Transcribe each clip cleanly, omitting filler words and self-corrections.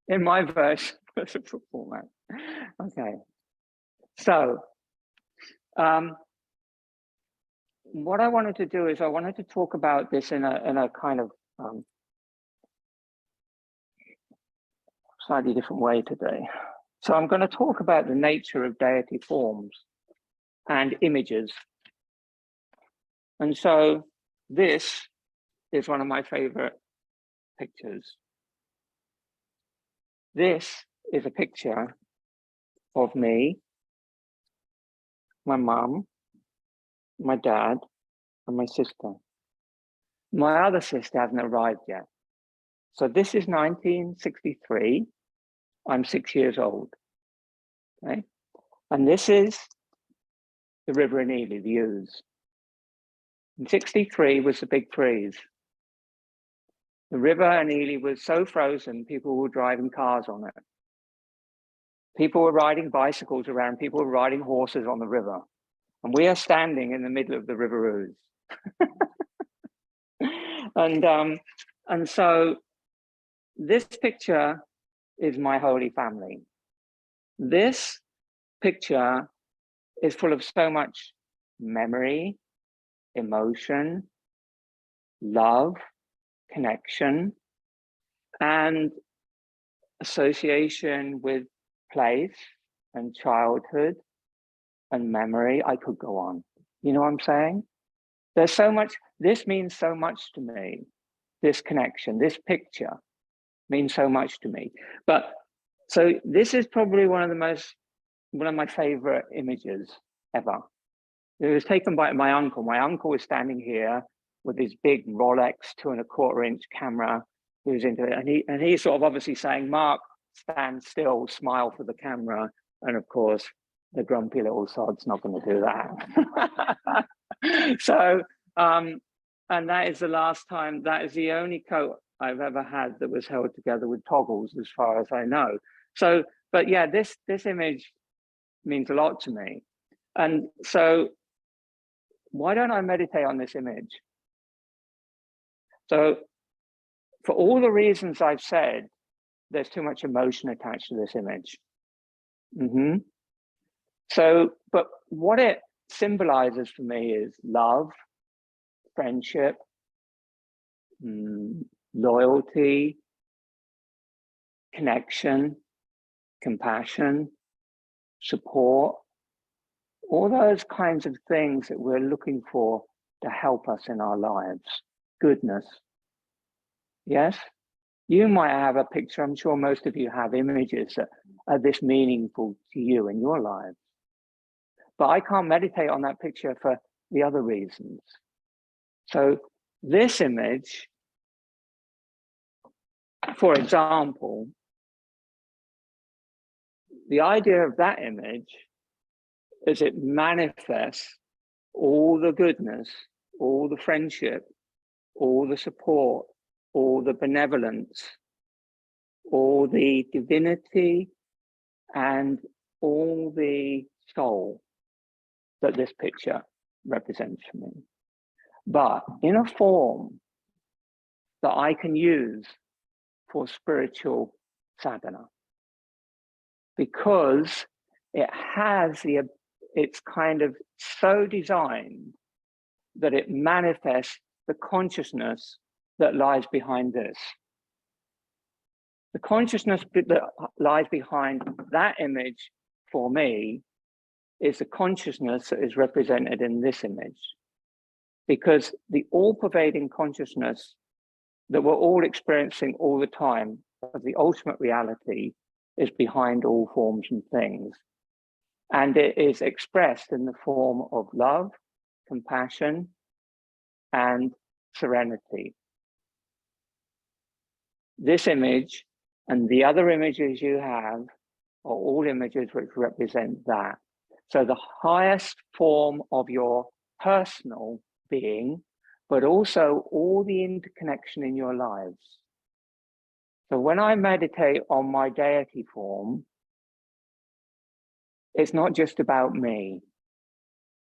in my version of the format. Okay. So, what I wanted to do is I wanted to talk about this in a kind of slightly different way today. So I'm going to talk about the nature of deity forms and images. And so this is one of my favorite pictures. This is a picture of me, my mum, my dad, and my sister. My other sister hasn't arrived yet. So this is 1963. I'm 6 years old. Okay? And this is the river in Ely, the Ouse. In 63 was the big freeze. The river in Ely was so frozen, people were driving cars on it. People were riding bicycles around, people were riding horses on the river. And we are standing in the middle of the River Ouse. And so this picture is my Holy Family. This picture is full of so much memory, emotion, love, connection, and association with place and childhood and memory. I could go on. You know what I'm saying? There's so much, this means so much to me. This connection, this picture means so much to me. But so this is probably one of my favorite images ever. It was taken by my uncle. My uncle was standing here with his big Rolex 2¼ inch camera. He was into it, and he's sort of obviously saying, "Mark, stand still, smile for the camera." And of course, the grumpy little sod's not going to do that. So, and that is the last time. That is the only coat I've ever had that was held together with toggles, as far as I know. So, but yeah, this image means a lot to me. And so why don't I meditate on this image? So for all the reasons I've said, there's too much emotion attached to this image. So, but what it symbolizes for me is love, friendship, loyalty, connection, compassion, support, all those kinds of things that we're looking for to help us in our lives. Goodness. Yes? You might have a picture, I'm sure most of you have images that are this meaningful to you in your lives. But I can't meditate on that picture for the other reasons. So this image, for example, the idea of that image is it manifests all the goodness, all the friendship, all the support, all the benevolence, all the divinity, and all the soul that this picture represents for me. But in a form that I can use for spiritual sadhana, because it has it's kind of so designed that it manifests the consciousness that lies behind this. The consciousness that lies behind that image for me is the consciousness that is represented in this image. Because the all-pervading consciousness that we're all experiencing all the time of the ultimate reality is behind all forms and things. And it is expressed in the form of love, compassion, and serenity. This image and the other images you have are all images which represent that. So the highest form of your personal being, but also all the interconnection in your lives. So when I meditate on my deity form, it's not just about me.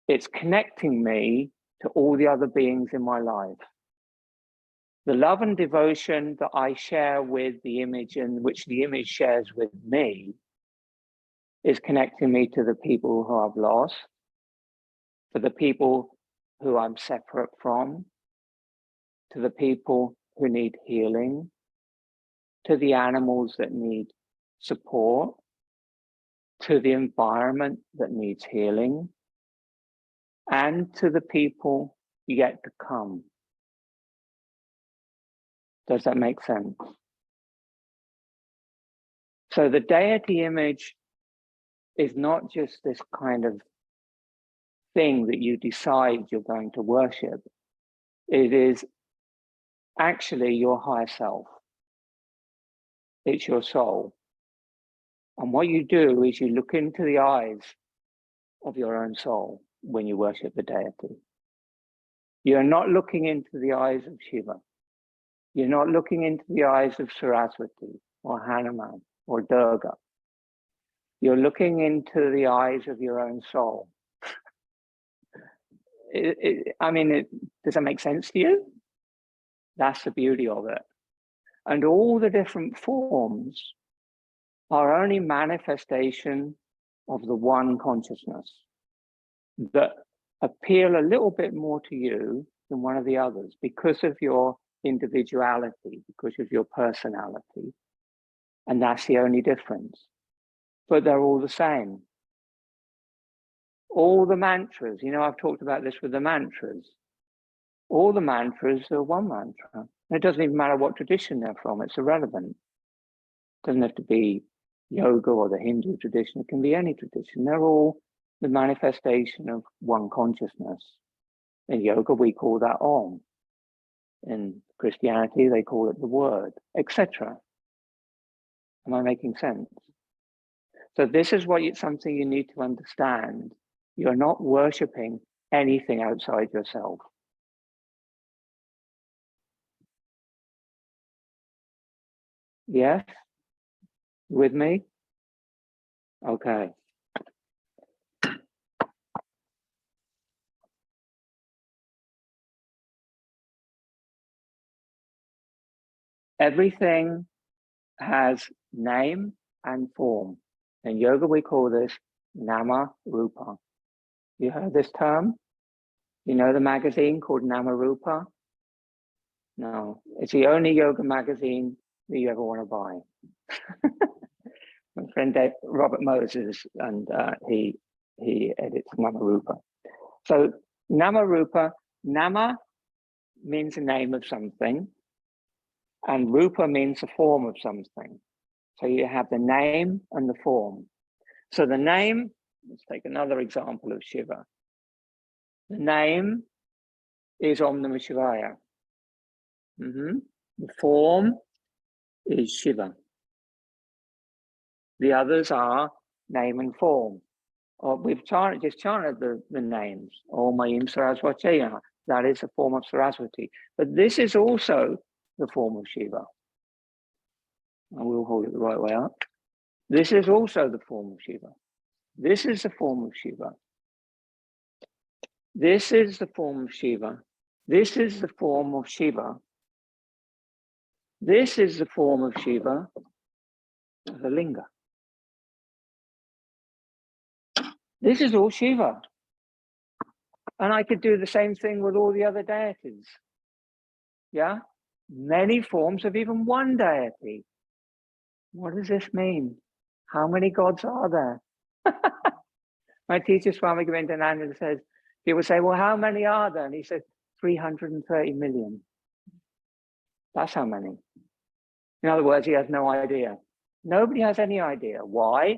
It's connecting me to all the other beings in my life. The love and devotion that I share with the image and which the image shares with me is connecting me to the people who I've lost, to the people who I'm separate from, to the people who need healing, to the animals that need support, to the environment that needs healing, and to the people yet to come. Does that make sense? So the deity image is not just this kind of thing that you decide you're going to worship. It is actually your higher self. It's your soul. And what you do is you look into the eyes of your own soul when you worship the deity. You're not looking into the eyes of Shiva. You're not looking into the eyes of Saraswati or Hanuman or Durga. You're looking into the eyes of your own soul. Does that make sense to you? That's the beauty of it. And all the different forms are only manifestation of the one consciousness that appeal a little bit more to you than one of the others because of your individuality, because of your personality. And that's the only difference. But they're all the same. All the mantras, I've talked about this with the mantras. All the mantras are one mantra. And it doesn't even matter what tradition they're from, it's irrelevant. It doesn't have to be yoga or the Hindu tradition, it can be any tradition. They're all the manifestation of one consciousness. In yoga, we call that Om. In Christianity, they call it the Word, etc. Am I making sense? So this is something you need to understand. You're not worshipping anything outside yourself. Yes? With me? Okay. Everything has name and form. In yoga, we call this Namah Rupa. You heard this term? You know the magazine called Namah Rupa? No, it's the only yoga magazine that you ever want to buy. My friend Robert Moses, and he edits Namah Rupa. So Namah Rupa, Nama means the name of something, and Rupa means the form of something. So you have the name and the form. So the name, let's take another example of Shiva. The name is Om Namah Shivaya. The form is Shiva. The others are name and form. We've just chanted the names. Om Aim Saraswati. That is a form of Saraswati. But this is also the form of Shiva. I will hold it the right way up. This is also the form of Shiva. This is the form of Shiva. This is the form of Shiva. This is the form of Shiva. This is the form of Shiva, the linga. This is all Shiva. And I could do the same thing with all the other deities. Yeah? Many forms of even one deity. What does this mean? How many gods are there? My teacher, Swami Govindananda, says, people say, well, how many are there? And he said, 330 million. That's how many. In other words, he has no idea. Nobody has any idea. Why?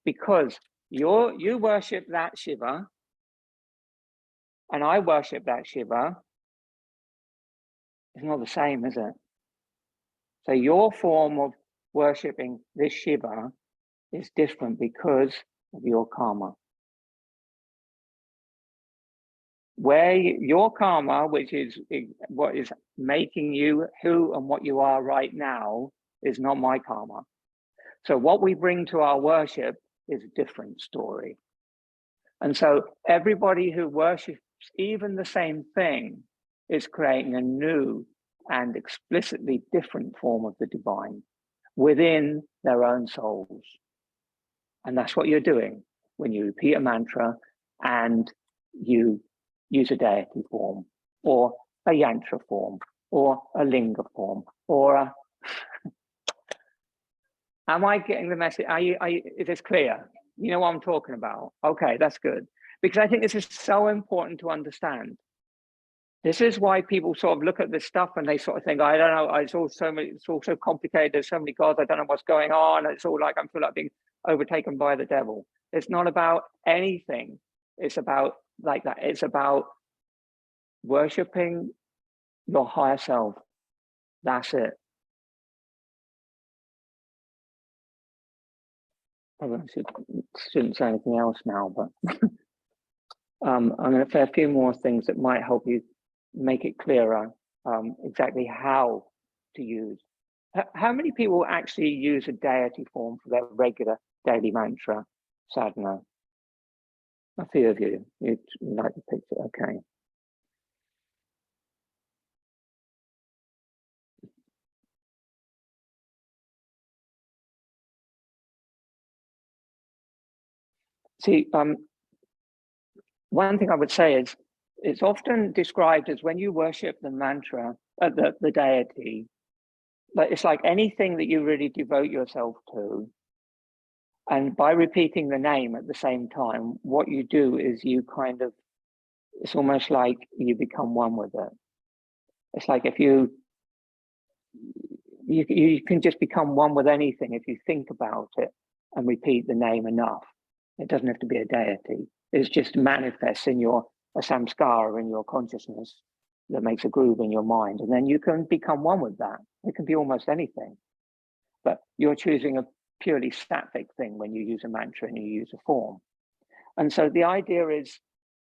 Because you worship that Shiva, and I worship that Shiva. It's not the same, is it? So your form of worshipping this Shiva is different because of your karma. Where your karma, which is what is making you who and what you are right now, is not my karma. So what we bring to our worship is a different story. And so everybody who worships even the same thing is creating a new and explicitly different form of the divine within their own souls. And that's what you're doing when you repeat a mantra and you use a deity form, or a yantra form, or a linga form, or a... Am I getting the message? Is this clear? You know what I'm talking about? Okay, that's good. Because I think this is so important to understand. This is why people sort of look at this stuff and they sort of think, I don't know, it's all so complicated, there's so many gods, I don't know what's going on. It's all like, I feel like being overtaken by the devil. It's not about anything. It's about like that. It's about worshipping your higher self. That's it. Probably shouldn't say anything else now, but I'm going to say a few more things that might help you make it clearer exactly how to use. How many people actually use a deity form for their regular daily mantra sadhana? A few of you, you'd like the picture, okay. See, one thing I would say is, it's often described as when you worship the mantra, the deity, but it's like anything that you really devote yourself to. And by repeating the name at the same time, what you do is you kind of, it's almost like you become one with it. It's like if you can just become one with anything if you think about it and repeat the name enough. It doesn't have to be a deity. It's just manifests in a samskara in your consciousness that makes a groove in your mind. And then you can become one with that. It can be almost anything. But you're choosing a purely sattvic thing when you use a mantra and you use a form. And so the idea is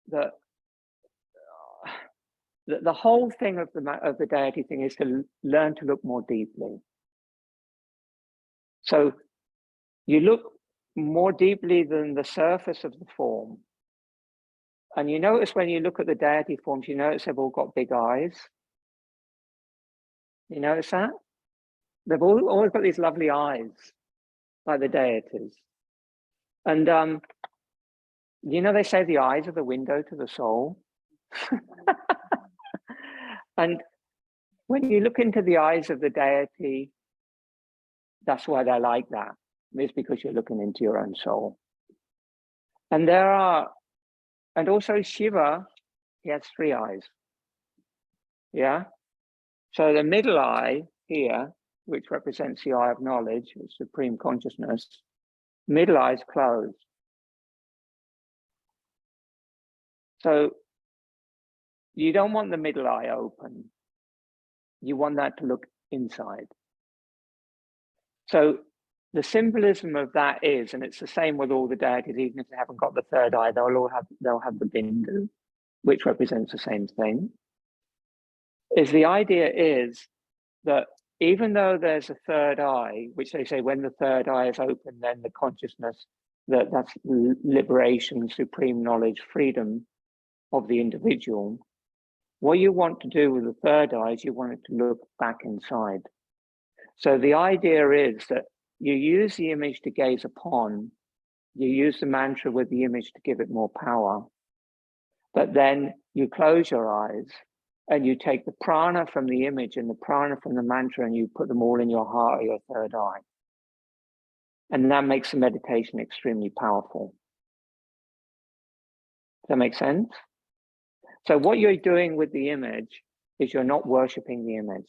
that the whole thing of the deity thing is to learn to look more deeply. So you look more deeply than the surface of the form. And you notice when you look at the deity forms, you notice they've all got big eyes. You notice that? They've always got these lovely eyes, like the deities. And you know, they say the eyes are the window to the soul. And when you look into the eyes of the deity, that's why they're like that. It's because you're looking into your own soul. And and also Shiva, he has 3 eyes. Yeah. So the middle eye here, which represents the eye of knowledge, supreme consciousness, middle eye is closed. So you don't want the middle eye open. You want that to look inside. So the symbolism of that is, and it's the same with all the deities, even if they haven't got the 3rd eye, they'll have the bindu, which represents the same thing. Is the idea is that even though there's a 3rd eye, which they say when the 3rd eye is open, then the consciousness, that's liberation, supreme knowledge, freedom of the individual. What you want to do with the 3rd eye is you want it to look back inside. So the idea is that you use the image to gaze upon, you use the mantra with the image to give it more power, but then you close your eyes and you take the prana from the image and the prana from the mantra and you put them all in your heart or your 3rd eye. And that makes the meditation extremely powerful. Does that make sense? So what you're doing with the image is you're not worshiping the image.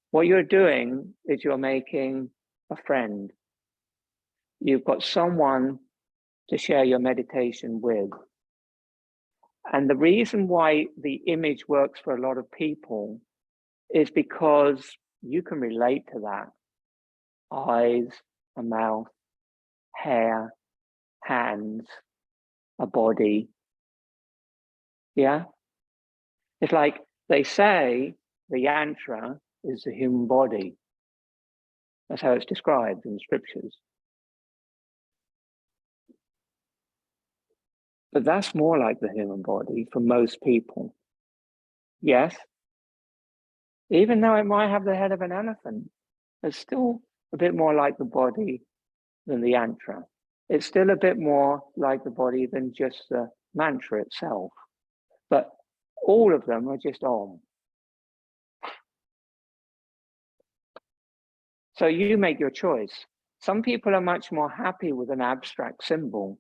What you're doing is you're making a friend. You've got someone to share your meditation with. And the reason why the image works for a lot of people is because you can relate to that. Eyes, a mouth, hair, hands, a body. Yeah? It's like they say the yantra is the human body. That's how it's described in the scriptures. But that's more like the human body for most people. Yes? Even though it might have the head of an elephant, it's still a bit more like the body than the yantra. It's still a bit more like the body than just the mantra itself. But all of them are just Om. So you make your choice. Some people are much more happy with an abstract symbol.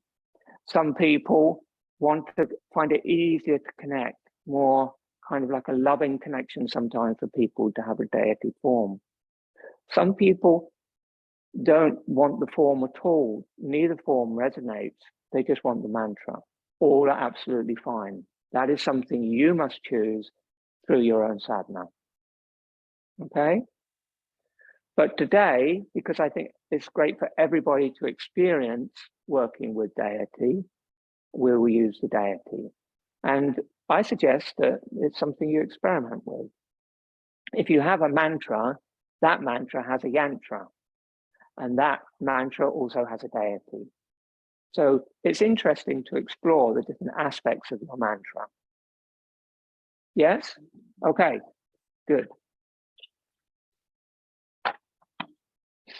Some people want to find it easier to connect, more kind of like a loving connection sometimes for people to have a deity form. Some people don't want the form at all. Neither form resonates. They just want the mantra. All are absolutely fine. That is something you must choose through your own sadhana. Okay? But today, because I think it's great for everybody to experience working with deity, we will use the deity. And I suggest that it's something you experiment with. If you have a mantra, that mantra has a yantra. And that mantra also has a deity. So it's interesting to explore the different aspects of your mantra. Yes? Okay, good.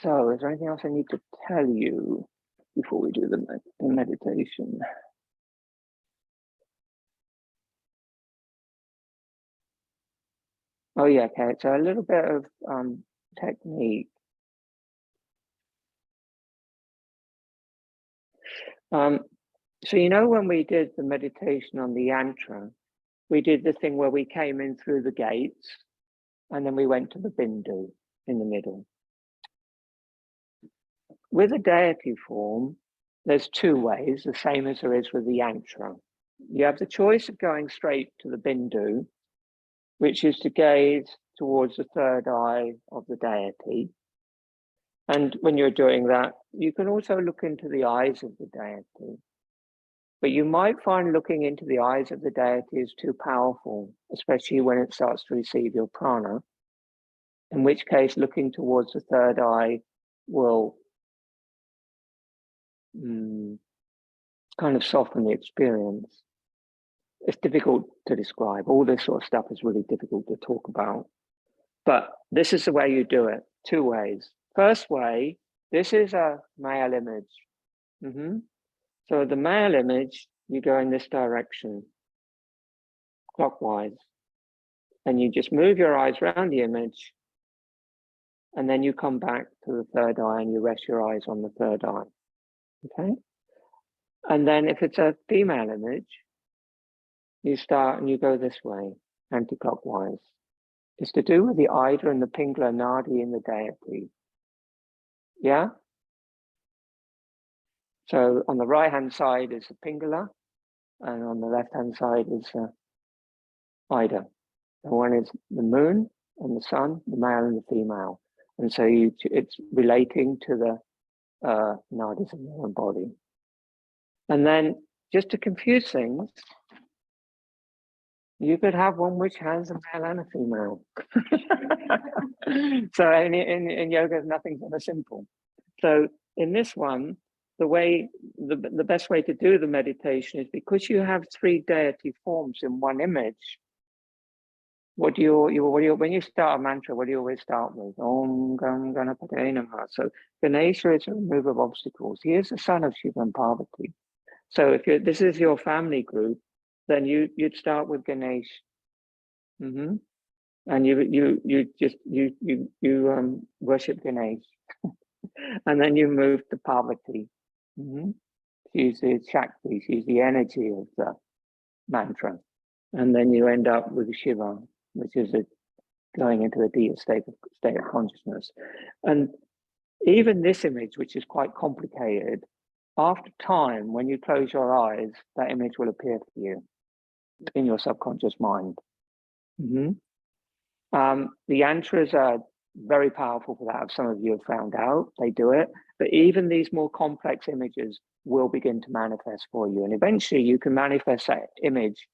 So is there anything else I need to tell you before we do the meditation? Oh yeah, okay, so a little bit of technique. So you know when we did the meditation on the yantra, we did the thing where we came in through the gates and then we went to the bindu in the middle. With a deity form, there's two ways, the same as there is with the yantra. You have the choice of going straight to the bindu, which is to gaze towards the third eye of the deity. And when you're doing that, you can also look into the eyes of the deity. But you might find looking into the eyes of the deity is too powerful, especially when it starts to receive your prana, in which case looking towards the third eye will kind of soften the experience. It's difficult to describe. All this sort of stuff is really difficult to talk about. But this is the way you do it, two ways. First way, this is a male image. So the male image, you go in this direction, clockwise. And you just move your eyes around the image. And then you come back to the third eye and you rest your eyes on the third eye. Okay? And then if it's a female image, you start and you go this way, anti-clockwise. It's to do with the Ida and the Pingala Nadi in the deity. Yeah? So on the right-hand side is the Pingala, and on the left-hand side is Ida. The one is the moon and the sun, the male and the female. And so it's relating to the nadis in your own body. And then just to confuse things, you could have one which has a male and a female. So in yoga, nothing's ever simple. So in this one, the best way to do the meditation is because you have three deity forms in one image. When you start a mantra, what do you always start with? Om Gam Ganapate Namah. So Ganesha is a remover of obstacles. He is the son of Shiva and Parvati. So if this is your family group, then you'd start with Ganesh. And you worship Ganesh. And then you move to Parvati. She's the Shakti, she's the energy of the mantra. And then you end up with Shiva, which is going into a deeper state of consciousness. And even this image, which is quite complicated, after time, when you close your eyes, that image will appear for you in your subconscious mind. The yantras are very powerful for that. Some of you have found out, they do it. But even these more complex images will begin to manifest for you. And eventually you can manifest that image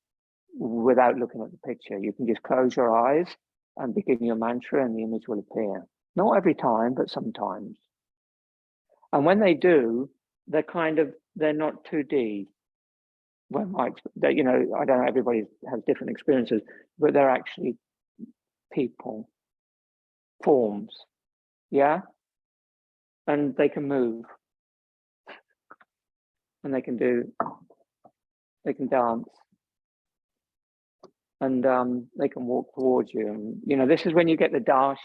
without looking at the picture. You can just close your eyes and begin your mantra and the image will appear. Not every time, but sometimes. And when they do, they're not 2D. Well, I don't know, everybody has different experiences, but they're actually people, forms, yeah? And they can move, and they can dance, and they can walk towards you. And, you know, this is when you get the darshan.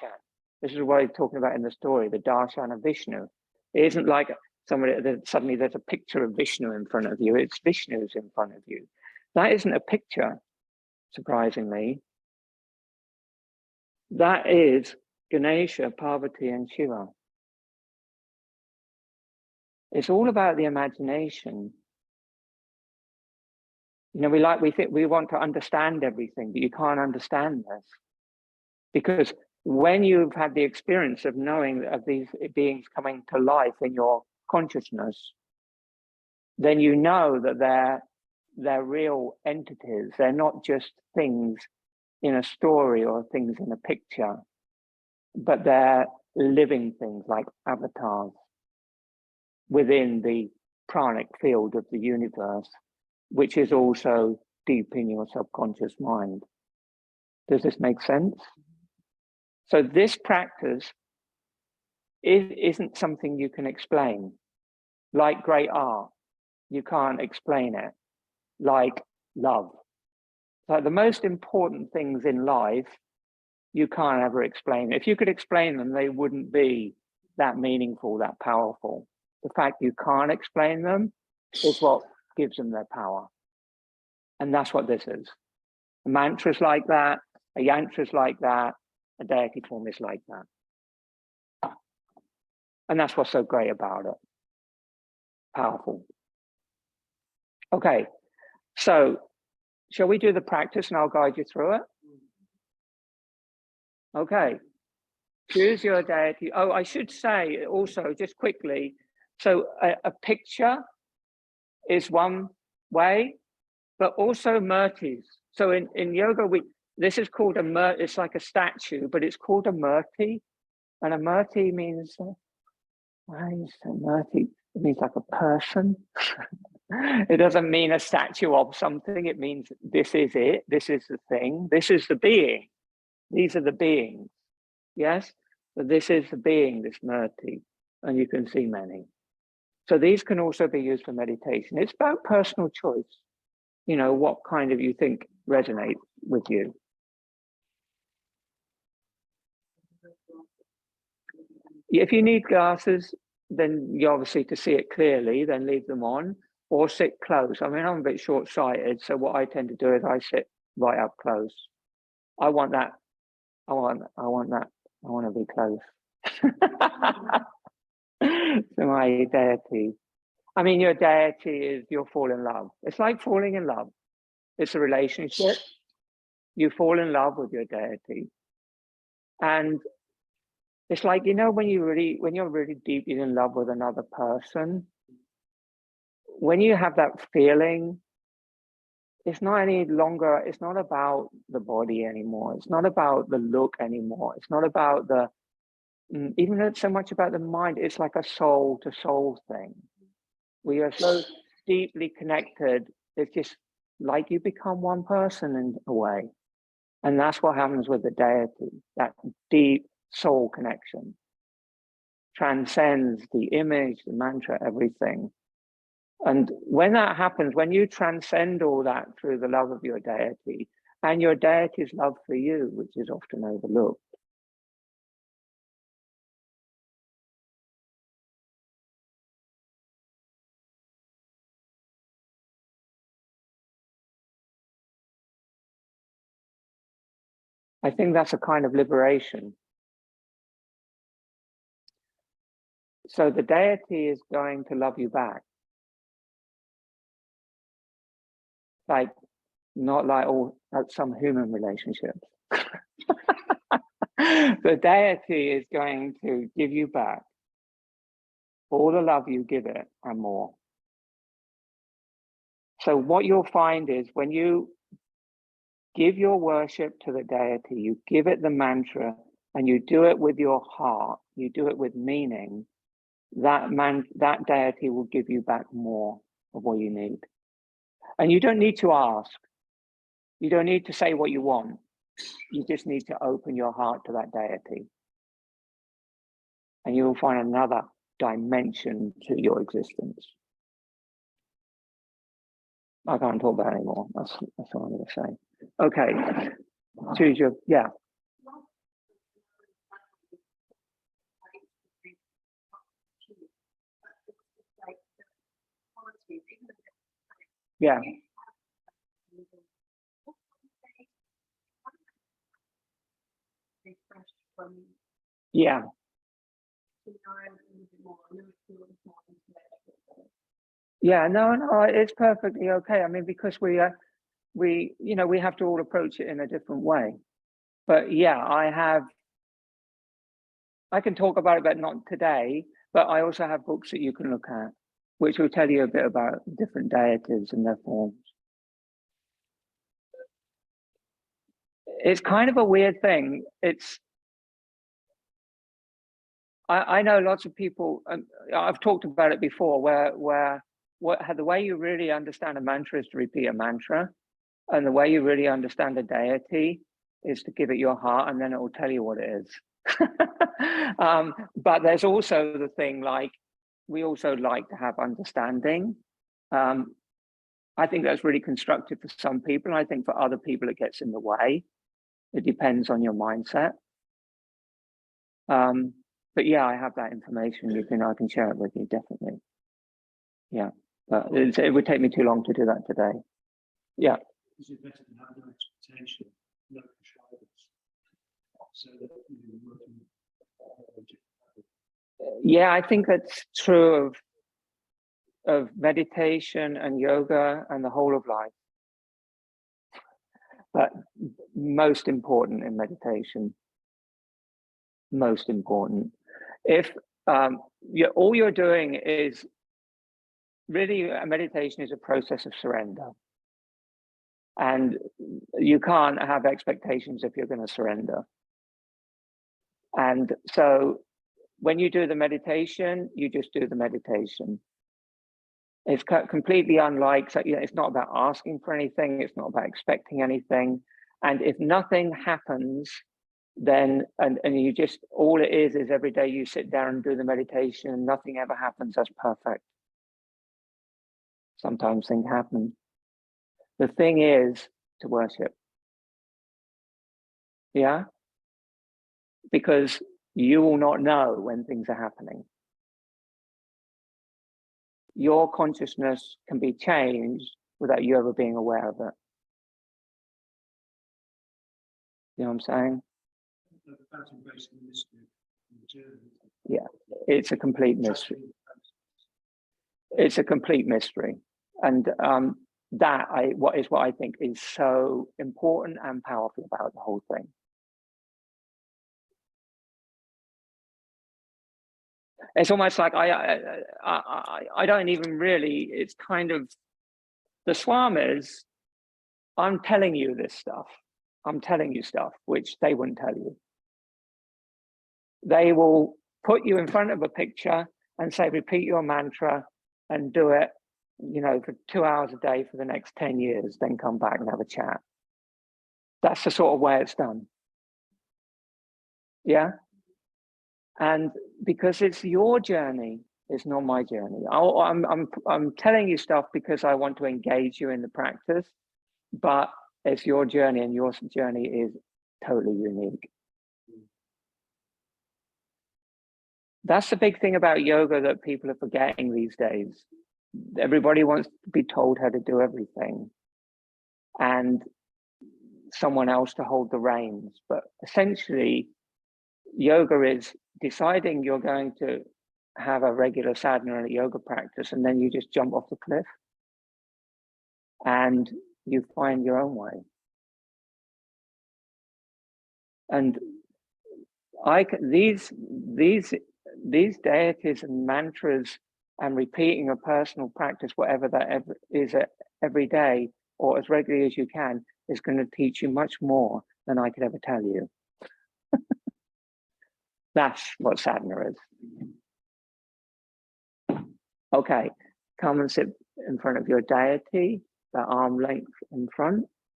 This is what I'm talking about in the story, the darshan of Vishnu. It isn't like somebody suddenly there's a picture of Vishnu in front of you. It's Vishnu's in front of you. That isn't a picture, surprisingly. That is Ganesha, Parvati, and Shiva. It's all about the imagination. You know, we think we want to understand everything, but you can't understand this. Because when you've had the experience of knowing of these beings coming to life in your consciousness, then you know that they're real entities. They're not just things in a story or things in a picture, but they're living things like avatars within the pranic field of the universe, which is also deep in your subconscious mind. Does this make sense? So this practice isn't something you can explain. Like great art, you can't explain it. Like love. So the most important things in life, you can't ever explain. If you could explain them, they wouldn't be that meaningful, that powerful. The fact you can't explain them is what gives them their power. And that's what this is. A mantra is like that, a yantra is like that, a deity form is like that. And that's what's so great about it. Powerful. Okay, so shall we do the practice and I'll guide you through it? Okay, choose your deity. Oh, I should say also, just quickly, so a picture is one way, but also murtis. So in yoga, this is called it's like a statue, but it's called a murti. And a murti means, why is a murti? It means like a person. It doesn't mean a statue of something. It means this is it. This is the thing. This is the being. These are the beings. Yes? So this is the being, this murti. And you can see many. So these can also be used for meditation. It's about personal choice. You know, what kind of you think resonates with you. If you need glasses, then you obviously to see it clearly, then leave them on or sit close. I mean, I'm a bit short-sighted, so what I tend to do is I sit right up close. I want that. I want that. I want to be close to my deity. I mean, your deity is you'll fall in love. It's like falling in love. It's a relationship. You fall in love with your deity. And it's like, you know, when you're really deeply in love with another person, when you have that feeling, it's not any longer, it's not about the body anymore. It's not about the look anymore. It's not about even though it's so much about the mind, it's like a soul to soul thing. We are so deeply connected. It's just like you become one person in a way. And that's what happens with the deity, that deep soul connection. Transcends the image, the mantra, everything. And when that happens, when you transcend all that through the love of your deity and your deity's love for you, which is often overlooked, I think that's a kind of liberation. So the deity is going to love you back. Like, not like all some human relationships. The deity is going to give you back all the love you give it and more. So what you'll find is when you give your worship to the deity, you give it the mantra, and you do it with your heart, you do it with meaning, that deity will give you back more of what you need. And you don't need to ask. You don't need to say what you want. You just need to open your heart to that deity. And you will find another dimension to your existence. I can't talk about it anymore. That's what I'm going to say. Okay. Choose your, yeah. Yeah. Yeah. Yeah, no, it's perfectly okay. I mean, because we have to all approach it in a different way. But yeah, I can talk about it, but not today. But I also have books that you can look at, which will tell you a bit about different deities and their forms. It's kind of a weird thing. I know lots of people, and I've talked about it before, where the way you really understand a mantra is to repeat a mantra, and the way you really understand a deity is to give it your heart, and then it will tell you what it is. But there's also the thing, like, we also like to have understanding. I think that's really constructive for some people. I think for other people, it gets in the way. It depends on your mindset. But yeah, I have that information. I can share it with you, definitely. Yeah, but it would take me too long to do that today. Yeah. Is it better to have no expectation, no contrivance, so that you're working? Yeah, I think that's true of meditation and yoga and the whole of life. But most important in meditation, most important. If all you're doing is really, meditation is a process of surrender. And you can't have expectations if you're going to surrender. And so when you do the meditation, you just do the meditation. It's completely unlike, so, it's not about asking for anything. It's not about expecting anything. And if nothing happens, then, and you just, all it is every day you sit down and do the meditation, nothing ever happens. That's perfect. Sometimes things happen. The thing is to worship. Yeah? Because you will not know when things are happening. Your consciousness can be changed without you ever being aware of it. You know what I'm saying? Yeah, it's a complete mystery. It's a complete mystery. And what I think is so important and powerful about the whole thing. It's almost like I don't even really, it's kind of, the swamis, I'm telling you this stuff. I'm telling you stuff which they wouldn't tell you. They will put you in front of a picture and say, repeat your mantra and do it, for 2 hours a day for the next 10 years, then come back and have a chat. That's the sort of way it's done. Yeah. And because it's your journey, it's not my journey. I'm telling you stuff because I want to engage you in the practice, but it's your journey, and your journey is totally unique. That's the big thing about yoga that people are forgetting these days. Everybody wants to be told how to do everything and someone else to hold the reins. But essentially, yoga is deciding you're going to have a regular sadhana and a yoga practice, and then you just jump off the cliff and you find your own way. And these deities and mantras and repeating a personal practice, whatever that is, every day or as regularly as you can, is going to teach you much more than I could ever tell you. That's what sadhana is. Okay, come and sit in front of your deity, the arm length in front.